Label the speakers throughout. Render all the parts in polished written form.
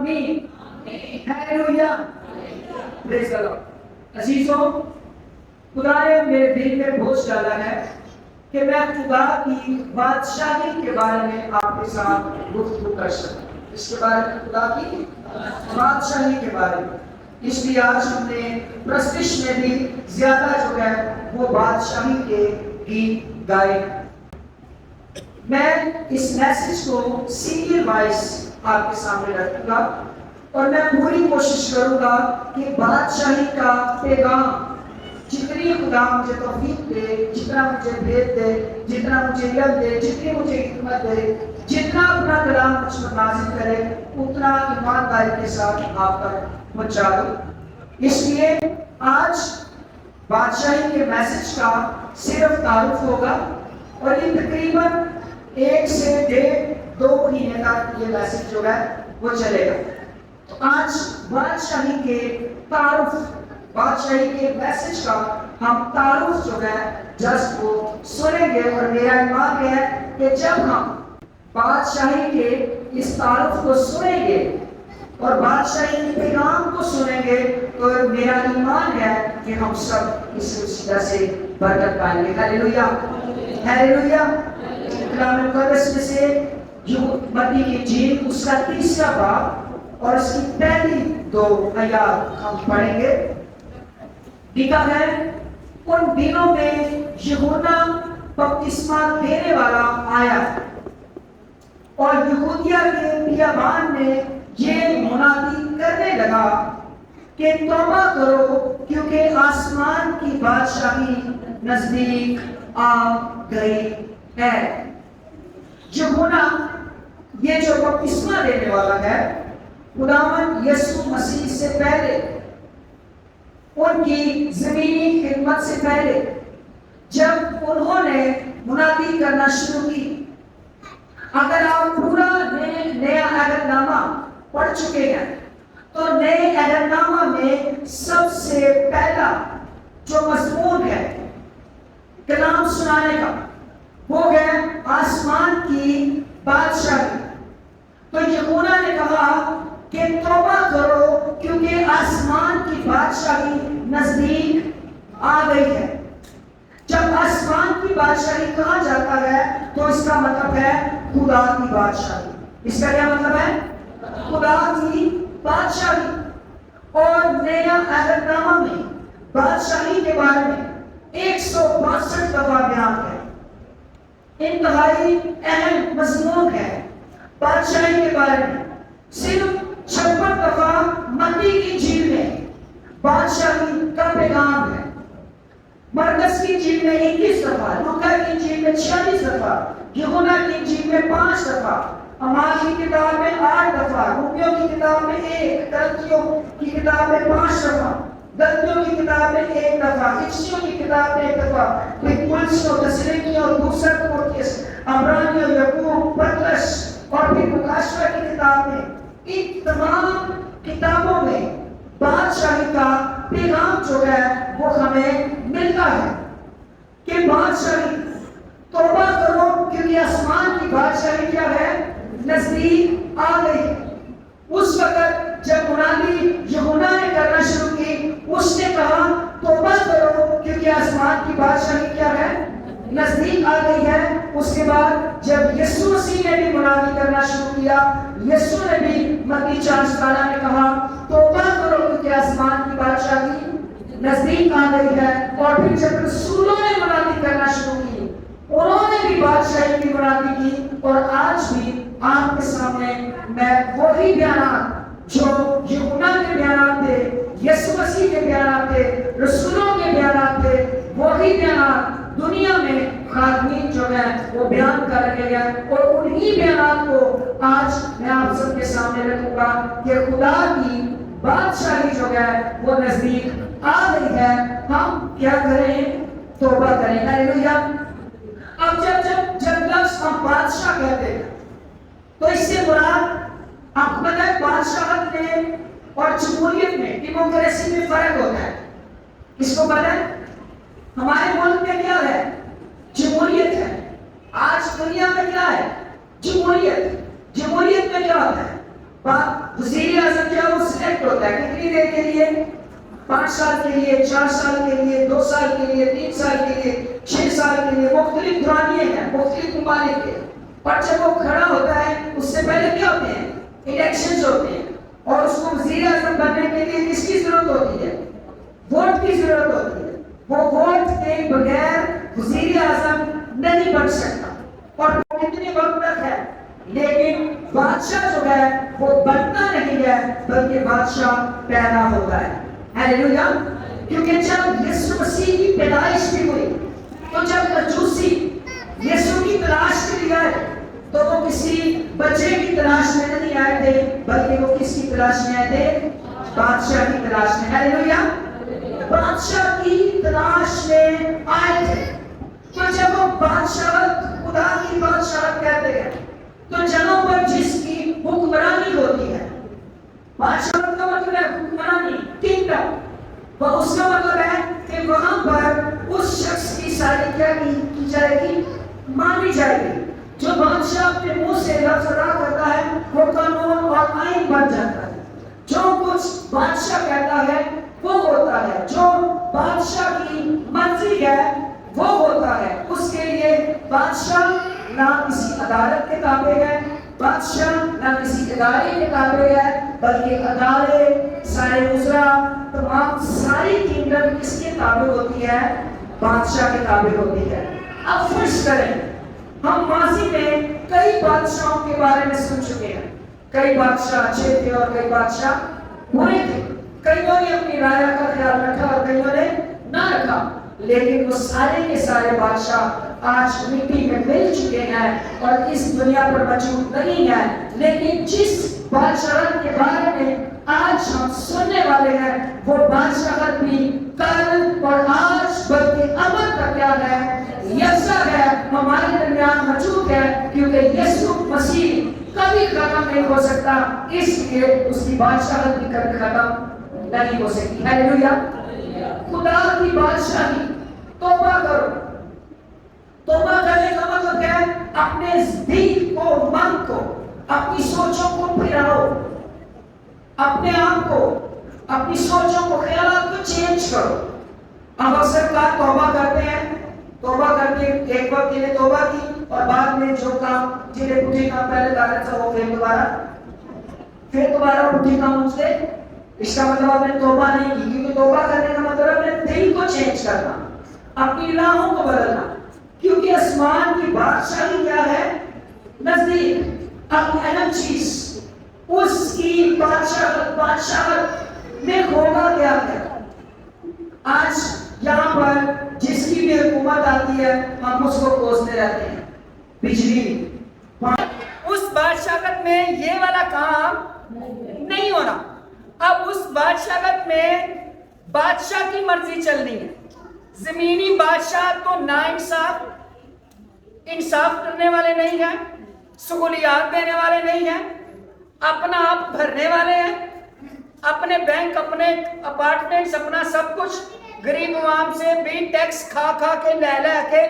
Speaker 1: آمین ہیلیلویا پریز دی لارڈ۔ عزیزوں، خدا نے میرے دل میں بوجھ ڈالا ہے کہ میں خدا کی بادشاہی کے بارے میں آپ کے ساتھ گفتگو کر سکوں، اس کے بارے میں، خدا کی بادشاہی کے بارے میں۔ اس لیے آج ہم نے پرستش میں بھی زیادہ جو ہے وہ بادشاہی کے گیت گائے۔ میں اس میسج کو سیریل وائز آپ کے سامنے رکھوں گا اور میں پوری کوشش کروں گا کہ بادشاہی کا پیغام جتنی خدا مجھے توفیق دے، جتنا مجھے بھید دے، جتنا مجھے علم دے، جتنی مجھے حکمت دے، جتنا اپنا کلام مجھ پر نازل کرے، اتنا ایمانداری کے ساتھ آپ تک پہنچا دوں۔ اس لیے آج بادشاہی کے میسج کا صرف تعارف ہوگا اور یہ تقریباً 1 سے 1.5-2 مہینے تک یہ میسج جو ہے وہ چلے گا۔ تو آج بادشاہی کے تعارف، بادشاہی کے میسج کا ہم تعارف جو ہے جسٹ وہ سنیں گے، اور میرا ایمان ہے کہ جب ہم بادشاہی کے اس تعارف کو سنیں گے اور بادشاہی کے پیغام کو سنیں گے تو میرا ایمان ہے کہ ہم سب اس سلسلہ سے برکت پائیں گے۔ Hallelujah hallelujah. کلام مقدس میں سے جو متی کی انجیل اس کا 3 باب اور اس کی پہلی 2 آیات ہم پڑھیں گے۔ لکھا ہے، ان دنوں میں یوحنا بپتسمہ دینے والا آیا اور یہودیہ کے بیابان میں یہ منادی کرنے لگا کہ توبہ کرو کیونکہ آسمان کی بادشاہی نزدیک آ گئی ہے۔ یوحنا یہ جو بپتسمہ دینے والا ہے، خداوند یسوع مسیح سے پہلے، ان کی زمینی خدمت سے پہلے، جب انہوں نے منادی کرنا شروع کی، اگر آپ پورا نیا عہد نامہ پڑھ چکے ہیں تو نئے عہد نامہ میں سب سے پہلا جو مضمون ہے کلام سنانے کا وہ ہے آسمان کی بادشاہی۔ تو یوحنا نے کہا کہ توبہ کرو کیونکہ آسمان کی بادشاہی نزدیک آ گئی ہے۔ جب آسمان کی بادشاہی کہا جاتا ہے تو اس کا مطلب ہے خدا کی بادشاہی۔ اس کا کیا مطلب ہے؟ خدا کی بادشاہی۔ اور نیا عہد نامہ میں بادشاہی کے بارے میں 162 دفعہ بیان ہے۔ انتہائی اہم مضمون ہے بادشاہی کے بارے میں۔ صرف 56 دفعہ متی کی انجیل میں بادشاہی کا پیغام ہے۔ مرکز کی انجیل میں 21 دفعہ، لوکا کی انجیل میں 46 دفعہ، یوحنا کی انجیل میں 5 دفعہ، اعمال کی کتاب میں 8 دفعہ، رومیوں کی کتاب میں 1، غلطیوں کی کتاب میں 5 دفعہ، غلطیوں کی کتاب میں 1 دفعہ، افسیوں کی کتاب میں 1 دفعہ، پھر کلسیوں، تسالونیکیوں، دوسرا تimotheus، عبرانیوں، یعقوب، پطرس اور پھر مکاشفہ کی کتاب میں۔ ان تمام کتابوں میں بادشاہی کا پیغام جو ہے وہ ہمیں ملتا ہے کہ بادشاہی، توبہ کرو کیونکہ آسمان کی بادشاہی کیا ہے؟ نزدیک آ گئی۔ اس وقت جب منادی یوحنا نے کرنا شروع کی، اس نے کہا توبہ کرو کیونکہ آسمان کی بادشاہی کیا ہے؟ نزدیک آ گئی ہے۔ اس کے بعد جب یسوع مسیح نے بھی منادی کرنا شروع کیا، یسوع نے بھی متی 4:17 میں کہا توبہ کرو کیونکہ آسمان کی بادشاہی نزدیک آ گئی ہے۔ اور پھر جب رسولوں نے منادی کرنا شروع کی، انہوں نے بھی بادشاہی کی منادی کی۔ اور آج بھی آپ کے سامنے میں وہی بیانات جو یوحنا کے بیانات تھے، یسوع مسیح کے بیانات تھے، رسولوں کے بیانات تھے، وہی بیانات دنیا میں خادمین جو ہے وہ بیان کر رہے ہیں۔ اور انہی بیانات کو آج میں آپ سب کے سامنے رکھوں گا کہ خدا کی بادشاہی جو ہے وہ نزدیک آ گئی ہے۔ ہم کیا کریں؟ توبہ کریں۔ ہیلیلویا۔ اب جب لفظ ہم بادشاہ کہتے ہیں تو اس سے مراد آپ کو پتہ ہے بادشاہت میں اور جمہوریت میں، ڈیموکریسی میں فرق ہوتا ہے۔ اس کو پتہ ہے؟ ہمارے ملک میں کیا ہے؟ جمہوریت ہے۔ آج دنیا میں کیا ہے؟ جمہوریت۔ جمہوریت میں کیا ہوتا ہے؟ وزیر وزیر اعظم جو ہے وہ سلیکٹ ہوتا ہے کتنی دیر کے لیے؟ 5 سال کے لیے، 4 سال کے لیے، 2 سال کے لیے، 3 سال کے لیے، 6 سال کے لیے، مختلف دورانیے ہیں، مختلف ممالک کے. اور جب وہ کھڑا ہوتا ہے اس سے پہلے کیا ہوتے ہیں؟ الیکشنز ہوتے ہیں. اور اس کو وزیر اعظم بننے کے لیے کس کی ضرورت ہوتی ہے؟ ووٹ کی ضرورت ہوتی ہے. وہ ووٹ کے بغیر وزیر اعظم نہیں بن سکتا. اور کتنے وقت تک ہے؟ لیکن بادشاہ جو ہے وہ بنتا نہیں ہے بلکہ بادشاہ پیدا ہوتا ہے. ہیلیلویا. کیونکہ جب یسوع مسیح کی پیدائش بھی ہوئی تو جب مجوسی یسوع کی تلاش کے لیے آئے تو وہ کسی بچے کی تلاش میں نہیں آئے تھے بلکہ وہ کس کی تلاش میں آئے تھے؟ بادشاہ کی تلاش میں. ہیلیلویا. بادشاہ کی تلاش میں آئے تھے. تو جب وہ بادشاہت خدا کی بادشاہت کہتے ہیں تو جگہوں پر جس کی حکمرانی ہوتی ہے، بادشاہت کا مطلب ہے حکمرانی، کنگڈم. وہ اس کا مطلب ہے کہ وہاں پر اس شخص کی ساری کیا کی جائے گی؟ مانی جائے گی. جو بادشاہ اپنے منہ سے لفظ ادا کرتا ہے وہ قانون اور آئین بن جاتا ہے. جو کچھ بادشاہ کہتا ہے وہ ہوتا ہے. جو بادشاہ کی مرضی ہے وہ ہوتا ہے. اس کے لیے بادشاہ نہ کسی عدالت کے تابع ہے، بادشاہ نہ کسی ادارے کے تابع ہے، بلکہ ادارے، سارے وزراء، تمام ساری کنگڈم کس کے تابع ہوتی ہے؟ بادشاہ کے تابع ہوتی ہے. اب فرض کریں ہم ماضی میں کئی بادشاہوں کے بارے میں سن چکے ہیں. کئی بادشاہ اچھے تھے اور کئی بادشاہ برے تھے. کئیوں نے اپنی رائے کا خیال رکھا اور کئیوں نے نہ رکھا. لیکن وہ سارے کے سارے بادشاہ آج مٹی میں مل چکے ہیں اور اس دنیا پر موجود نہیں ہیں. لیکن جس بادشاہت کے بارے میں آج ہم سننے والے ہیں وہ بادشاہت بھی کل اور آج بلکہ ابد تک کیا ہے؟ یکساں ہے، ہمارے درمیان موجود ہے. کیونکہ یسوع مسیح کبھی ختم نہیں ہو سکتا، اس لیے اس کی بادشاہت بھی کبھی ختم نہیں ہو سکتی. ہیلیلویا. خدا کی بادشاہی. توبہ کرو. توبہ کرنے کا مطلب ہے اپنے دل کو، من کو، اپنی سوچوں کو پھراؤ، اپنے آپ کو، اپنی سوچوں کو، خیالات کو چینج کرو. ہم اکثر کا توبہ کرتے ہیں، توبہ کر کے ایک وقت کے لیے توبہ کی اور بعد میں جو کام جنہیں پوچھے کام پہلے کرنا تھا وہ پھر دوبارہ پوچھے کام ان سے. اس کا مطلب آپ نے توبہ نہیں کی. کیونکہ توبہ کرنے کا مطلب اپنے دل کو چینج کرنا، اپنی راہوں کو بدلنا. کیونکہ آسمان کی بادشاہی کیا ہے؟ نزدیک. اب اہم چیز اس کی بادشاہت میں ہوگا کیا ہے؟ آج یہاں پر جس کی بھی حکومت آتی ہے ہم اس کو کوستے رہتے ہیں. بجلی، اس بادشاہت میں یہ والا کام نہیں ہونا. اب اس بادشاہت میں بادشاہ کی مرضی چلنی ہے. زمینی بادشاہ تو نا انصاف کرنے والے نہیں ہیں، سہولیات دینے والے نہیں ہیں، اپنا آپ بھرنے والے ہیں، اپنے بینک، اپنے اپارٹمنٹس، اپنا سب کچھ غریب عوام سے بھی ٹیکس کھا کھا کے لے کے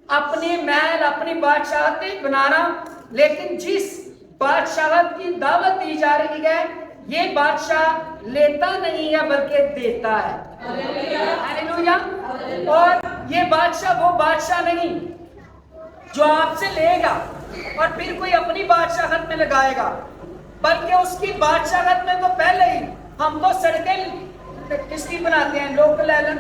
Speaker 1: اپنی محل، اپنی بادشاہت بنانا. لیکن جس بادشاہت کی دعوت دی جا رہی ہے یہ بادشاہ لیتا نہیں ہے بلکہ دیتا ہے. ہیلیلویا. اور یہ بادشاہ وہ بادشاہ نہیں جو آپ سے لے گا اور پھر کوئی اپنی بادشاہت میں لگائے گا، بلکہ اس کی بادشاہت میں تو پہلے ہی ہم تو سڑکیں کس کی بناتے ہیں؟ لوکل ایلن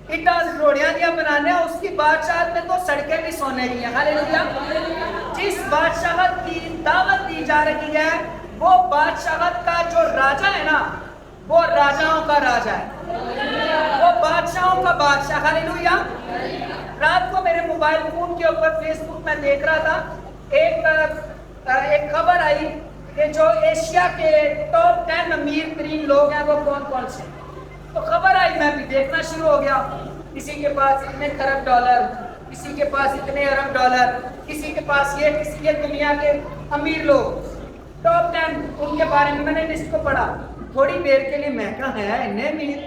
Speaker 1: اٹا روڑیاں دیا بنانے ہیں. اس کی بادشاہت میں تو سڑکیں بھی سونے کی ہیں. ہیلیلویا. جس بادشاہت کی دعوت دی جا رہی ہے وہ بادشاہت کا جو راجا ہے نا وہ راجاؤں کا راجا ہے، وہ بادشاہوں کا بادشاہ. ہیلیلویا. رات کو میرے موبائل فون کے اوپر فیس بک میں دیکھ رہا تھا، ایک خبر آئی کہ جو ایشیا کے ٹاپ 10 امیر ترین لوگ ہیں وہ کون کون سے. تو خبر آئی، میں بھی دیکھنا شروع ہو گیا. کسی کے پاس اتنے خرب ڈالر، کسی کے پاس اتنے ارب ڈالر، کسی کے پاس یہ، کسی کے دنیا کے امیر لوگ ٹاپ 10 ان کے بارے میں نے لسٹ کو پڑھا. تھوڑی دیر کے لیے میں کہا ہے انہیں امیر.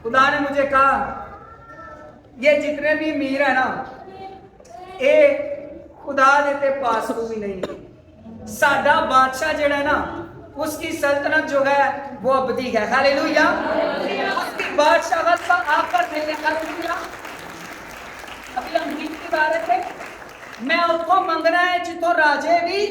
Speaker 1: خدا نے مجھے کہا یہ جتنے بھی امیر ہیں نا یہ خدا دیتے پاس کو بھی نہیں. ساڈا بادشاہ جڑا ہے نا اس کی سلطنت جو ہے وہ ابدی ہے. ہاللیلویا. اس کی بادشاہت کا آخر نہیں ہے. ہاللیلویا. ابھی ہم گیت کی بات تھے, میں اس کو منگنا ہے جتوں راجے بھی,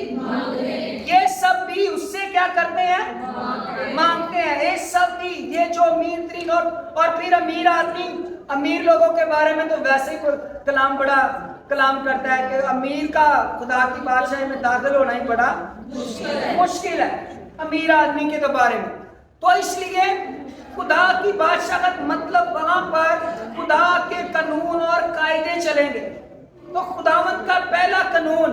Speaker 1: یہ سب بھی اس سے کیا کرتے ہیں؟ مانگتے ہیں. یہ سب بھی, یہ جو امیر ترین اور پھر امیر آدمی, امیر لوگوں کے بارے میں تو ویسے ہی کوئی کلام بڑا کلام کرتا ہے کہ امیر کا خدا کی بادشاہی میں داخل ہونا ہی بڑا مشکل ہے امیر آدمی کے تو بارے میں. تو اس لیے خدا کی بادشاہت مطلب وہاں پر خدا کے قانون اور قاعدے چلیں گے. تو خداوند کا پہلا قانون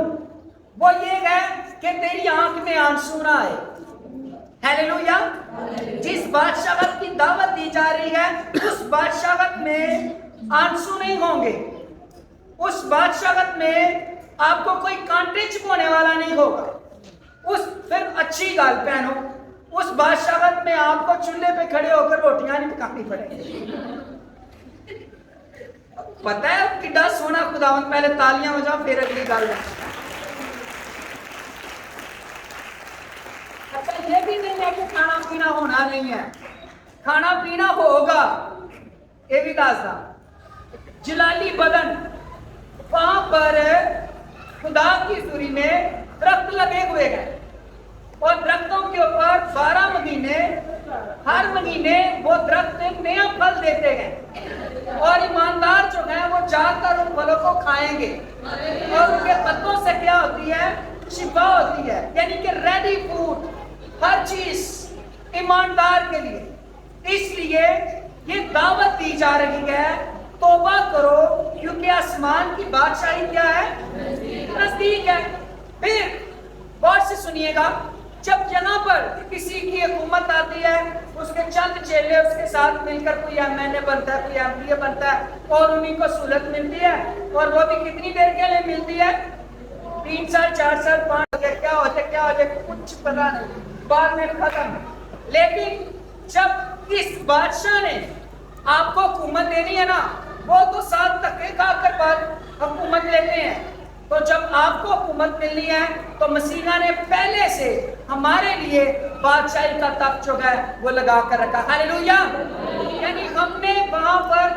Speaker 1: وہ یہ ہے کہ تیری آنکھ میں آنسو نہ آئے. ہاللیلویا. جس بادشاہت کی دعوت دی جا رہی ہے اس بادشاہت میں آنسو نہیں ہوں گے. اس بادشاہت میں آپ کو کوئی کانٹے چبھونے والا نہیں ہوگا. پھر اچھی گال پہنو, اس بادشاہت میں آپ کو چولہے پہ کھڑے ہو کر روٹیاں نہیں پکانی پڑیں گی. پتہ ہے کتنا سونا خداوند, پہلے تالیاں ہو جاؤ پھر اگلی گل. اچھا یہ بھی نہیں ہے کہ کھانا پینا ہونا نہیں ہے, کھانا پینا ہوگا. یہ بھی داستا جلالی بدن, وہاں پر خدا کی حضوری میں درخت لگے ہوئے ہیں اور درختوں کے اوپر 12 مہینے, ہر مہینے وہ درخت نیا پھل دیتے ہیں اور ایماندار جو ہیں وہ جا کر ان پھلوں کو کھائیں گے اور ان کے پتوں سے کیا ہوتی ہے؟ شفا ہوتی ہے. یعنی کہ ریڈی فوڈ, ہر چیز ایماندار کے لیے. اس لیے یہ دعوت دی جا رہی ہے توبہ کرو کیونکہ آسمان کی بادشاہی کیا ہے؟ نزدیک ہے. پھر غور سے سنیے گا, جب یہاں پر کسی کی حکومت آتی ہے, اس کے چند چیلے اس کے ساتھ مل کر کوئی MNA بنتا ہے, کوئی MPA بنتا ہے اور انہیں کو سہولت ملتی ہے, اور وہ بھی کتنی دیر کے لیے ملتی ہے؟ 3 سال 4 سال 5 سال. کیا ہو جائے کچھ پتا نہیں, بعد میں ختم. لیکن جب اس بادشاہ نے آپ کو حکومت دینی ہے نا, وہ تو 7 دھکے کھا کر بعد حکومت لیتے ہیں. تو جب آپ کو حکومت ملنی ہے تو مسیحا نے پہلے سے ہمارے لیے بادشاہی کا تخت جو ہے وہ لگا کر رکھا. ہاللیلویا. یعنی ہم نے وہاں پر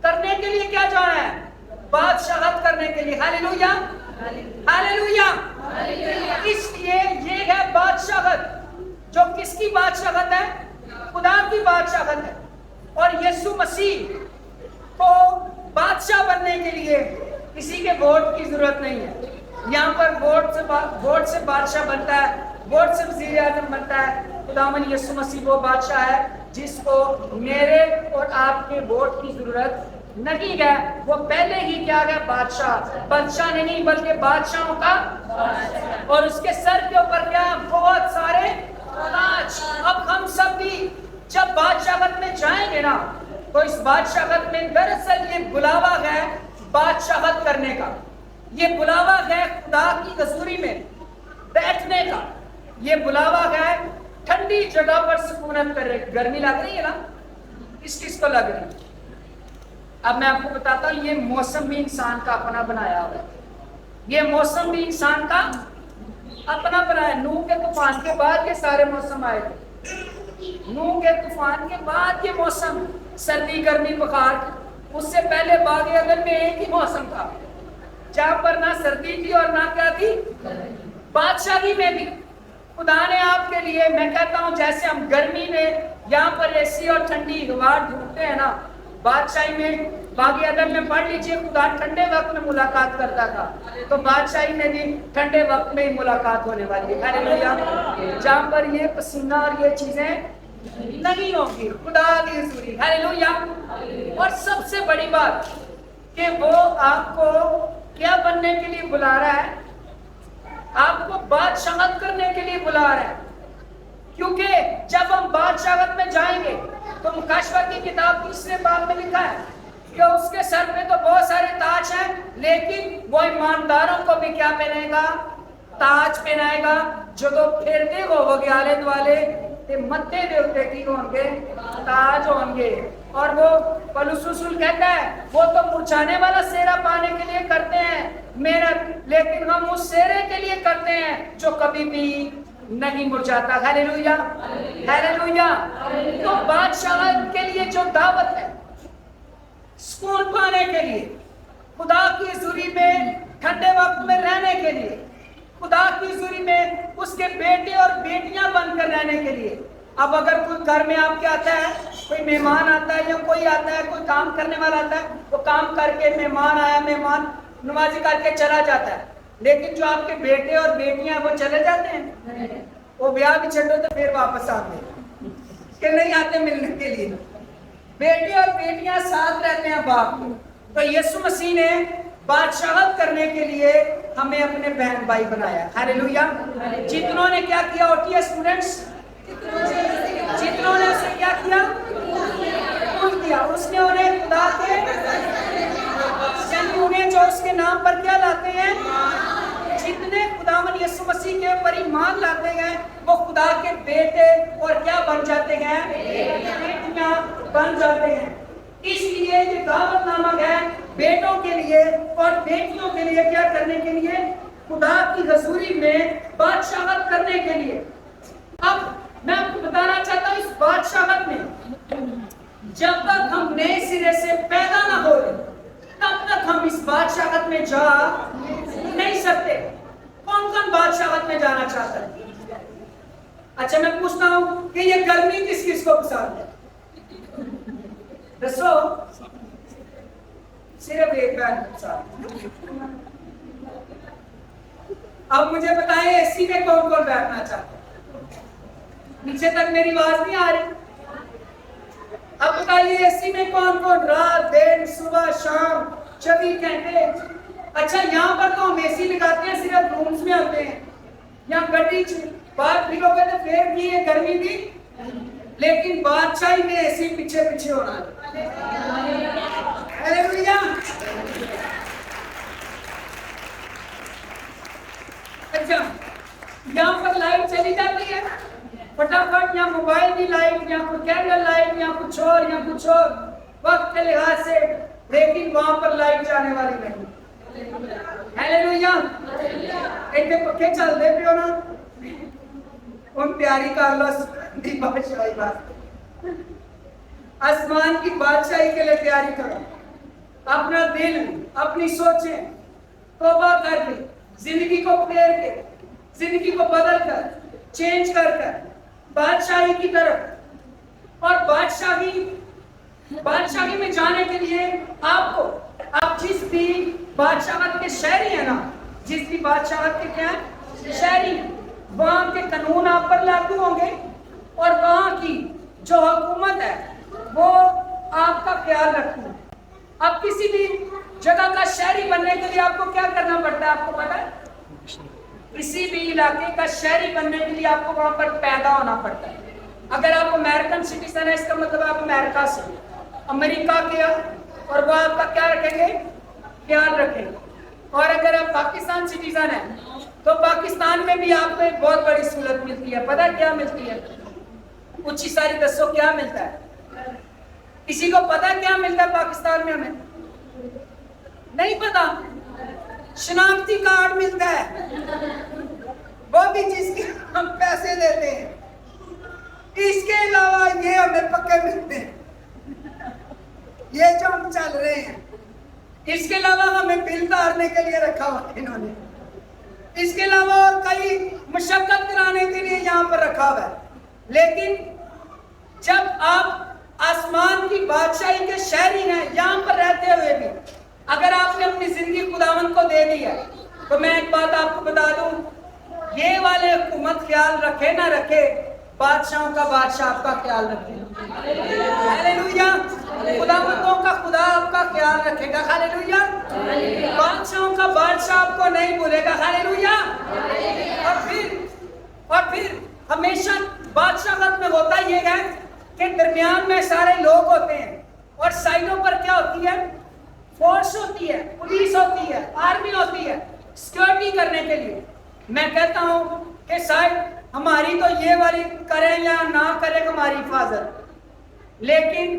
Speaker 1: کرنے کے لیے کیا جانا ہے؟ بادشاہت کرنے کے لیے. ہاللیلویا. ہاللیلویا. اس لیے یہ ہے بادشاہت, جو کس کی بادشاہت ہے؟ خدا کی بادشاہت ہے. اور یسوع مسیح کو بادشاہ بننے کے لیے کسی کے ووٹ کی ضرورت نہیں ہے. یہاں پر ووٹ سے بادشاہ بنتا ہے, ووٹ سے وزیر اعظم بنتا ہے. خداوند یسوع مسیح وہ بادشاہ ہے جس کو میرے اور آپ کے ووٹ کی ضرورت نہیں ہے. وہ پہلے ہی کیا ہے؟ بادشاہ نہیں بلکہ بادشاہوں کا, اور اس کے سر کے اوپر کیا؟ بہت سارے تاج. اب ہم سب بھی جب بادشاہت میں جائیں گے نا, تو اس بادشاہت میں دراصل یہ بلاوا ہے بادشاہت کرنے کا. یہ بلاوا ہے خدا کی حضوری میں بیٹھنے کا. یہ بلاوا ہے ٹھنڈی جگہ پر سکونت کرنے. گرمی لگ رہی ہے نا, کس کو لگ رہی ہے؟ اب میں آپ کو بتاتا ہوں, یہ موسم بھی انسان کا اپنا بنایا ہوا ہے. یہ موسم بھی انسان کا اپنا بنایا. نوح کے طوفان کے بعد یہ سارے موسم آئے تھے. نوح کے طوفان کے بعد یہ موسم, سردی گرمی بخار. اس سے پہلے باغ عدن میں ایک ہی موسم تھا جہاں پر نہ سردی تھی اور نہ کیا تھی, بادشاہی میں بھی. خدا نے آپ کے لیے, میں کہتا ہوں جیسے ہم گرمی میں یہاں پر AC اور ٹھنڈی ہوا ڈھونڈتے ہیں نا, بادشاہی میں باغ عدن میں پڑھ لیجئے خدا ٹھنڈے وقت میں ملاقات کرتا تھا, تو بادشاہی میں بھی ٹھنڈے وقت میں ہی ملاقات ہونے والی ہے. ہاللیلویا. جہاں پر یہ پسینہ اور یہ چیزیں نہیں ہوگی, خدا کی حضوری. ہاللیلویا. اور سب سے بڑی بات کہ وہ آپ کو کیا بننے کے لیے بلا رہا ہے؟ آپ کو بادشاہت کرنے کے لیے بلا رہا ہے. کیونکہ جب ہم بادشاہت میں جائیں گے تو مکاشفہ کی کتاب 3 باب میں لکھا ہے کہ اس کے سر پہ تو بہت سارے تاج ہیں, لیکن وہ ایمانداروں کو بھی کیا پہنائے گا؟ تاج پہنائے گا. جو تو پھیرتے ہو وہ گیالے والے تے متے دے ہوتے کی ہوں گے, تاج ہوں گے. اور وہ پولس رسول کہتا ہے وہ تو مرچھانے والا سیرا پانے کے لیے کرتے ہیں محنت, لیکن ہم اس سیرے کے لیے کرتے ہیں جو کبھی بھی نہیں مرجھاتا. ہاللیلویا ہاللیلویا. تو بادشاہت کے لیے جو دعوت ہے سکون پانے کے لیے, خدا کی حضوری میں ٹھنڈے وقت میں رہنے کے لیے, خدا کی حضوری میں اس کے بیٹے اور بیٹیاں بن کر رہنے کے لیے. اب اگر کوئی گھر میں آپ کے آتا ہے, کوئی مہمان آتا ہے یا کوئی آتا ہے, کوئی کام کرنے والا آتا ہے, وہ کام کر کے مہمان آیا, مہمان نوازی کر کے چلا جاتا ہے. لیکن جو آپ کے بیٹے اور بیٹیاں وہ چلے جاتے ہیں, وہ بیاہ بھی چھوڑو تو پھر واپس آتے ہیں کہ نہیں آتے ملنے کے لیے. بیٹے اور بیٹیاں ساتھ رہتے ہیں باپ کے. تو یسوع مسیح نے بادشاہت کرنے کے لیے ہمیں اپنے بہن بھائی بنایا. ہاللیلویا. جتنوں نے کیا کیا ہوتی ہے اسٹوڈنٹس, جتنوں نے اسے کیا کیا, قبول کیا, اس نے انہیں خدا کے, یعنی انہیں جو اس کے نام پر کیا لاتے ہیں, جتنے خداوند یسوع مسیح کے اوپر ایمان لاتے ہیں وہ خدا کے بیٹے اور کیا بن جاتے ہیں, بیٹیاں بن جاتے ہیں. اس لیے یہ دعوت نامہ ہے بیٹوں کے لیے اور بیٹیوں کے لیے کیا کرنے کے لیے, خدا کی حضوری میں بادشاہت کرنے کے لیے. اب میں آپ کو بتانا چاہتا ہوں, اس بادشاہت میں جب تک ہم نئے سرے سے پیدا نہ ہو تب تک ہم اس بادشاہت میں جا نہیں سکتے. کون کون بادشاہت میں جانا چاہتا ہے؟ اچھا میں پوچھتا ہوں کہ یہ گرمی کس کس کو پسند ہے؟ دسو. صرف ایک بار پسند. اب مجھے بتائیں اے سی میں کون کون بیٹھنا چاہتا ہے؟ نیچے تک میری آواز نہیں آ رہی. اب بتائیے اے سی میں کون کون رات دن صبح شام 24 گھنٹے. اچھا یہاں پر تو ہم اے سی لگاتے ہیں صرف رومز میں ہوتے ہیں, یہاں گڈی باہر پھر ہو گئے تو پھر بھی یہ گرمی بھی, لیکن بادشاہی میں اے سی پیچھے پیچھے ہونا ہے. ہاللیلویا. اچھا یہاں پر لائٹ چلی جاتی ہے فٹافٹ, یا موبائل کی لائٹ, یا کوئی کینڈل لائٹ, یا کچھ اور یا کچھ اور وقت کے لحاظ سے, لیکن وہاں پر لائٹ جانے والی نہیں. ہاللیلویا. ایتھے پکھے چلتے پے ہو نا, ان پیاری کر لو دی بادشاہی بات, آسمان کی بادشاہی کے لیے تیاری کرو. اپنا دل, اپنی سوچیں توبہ کر کے, زندگی کو پھیر کے, زندگی کو بدل کر, چینج کر کر بادشاہی کی طرف. اور بادشاہی میں جانے کے لیے آپ جس بھی بادشاہت کے شہری ہیں نا, جس بھی بادشاہت کے کیا ہیں شہری ہیں, وہاں کے قانون آپ پر لاگو ہوں گے اور وہاں کی جو حکومت ہے وہ آپ کا خیال رکھتی ہے. اب کسی بھی جگہ کا شہری بننے کے لیے آپ کو کیا کرنا پڑتا ہے, آپ کو پتا ہے؟ کسی بھی علاقے کا شہری بننے کے لیے آپ کو وہاں پر پیدا ہونا پڑتا ہے. اگر آپ امریکن سٹیزن ہے, اس کا مطلب آپ امریکہ سے, امریکہ کے, اور وہ آپ کا کیا رکھیں گے, خیال رکھیں گے. اور اگر آپ پاکستان سٹیزن ہیں تو پاکستان میں بھی آپ کو ایک بہت بڑی سہولت ملتی ہے. پتہ کیا ملتی ہے؟ اونچی ساری دسو کیا ملتا ہے؟ کسی کو پتہ کیا ملتا ہے پاکستان میں؟ ہمیں نہیں پتا. شناختی کارڈ ملتا ہے, وہ بھی جس کے ہم پیسے دیتے ہیں. اس کے علاوہ یہ ہمیں پکے ملتے ہیں, یہ جو ہم چل رہے ہیں. اس کے علاوہ ہمیں بل اتارنے کے لیے رکھا ہوا انہوں نے. اس کے علاوہ اور کئی مشقت کرانے کے لیے یہاں پر رکھا ہوا ہے. لیکن جب آپ آسمان کی بادشاہی کے شہری ہیں, یہاں پر رہتے ہوئے بھی اگر آپ نے اپنی زندگی خداوند کو دے دی ہے, تو میں ایک بات آپ کو بتا دوں, یہ والے حکومت خیال رکھے نہ رکھے, بادشاہوں کا بادشاہ آپ کا خیال رکھے. ہاللیلویا. خداوندوں کا خدا آپ کا خیال رکھے گا. ہاللیلویا. بادشاہوں کا بادشاہ آپ کو نہیں بھولے گا. ہاللیلویا. اور پھر ہمیشہ بادشاہت میں ہوتا یہ ہے کہ درمیان میں سارے لوگ ہوتے ہیں اور سائڈوں پر کیا ہوتی ہے, فورس ہوتی ہے, پولیس ہوتی ہے, آرمی ہوتی ہے سیکورٹی کرنے کے لیے. میں کہتا ہوں کہ شاید ہماری تو یہ والی کریں یا نہ کریں ہماری حفاظت, لیکن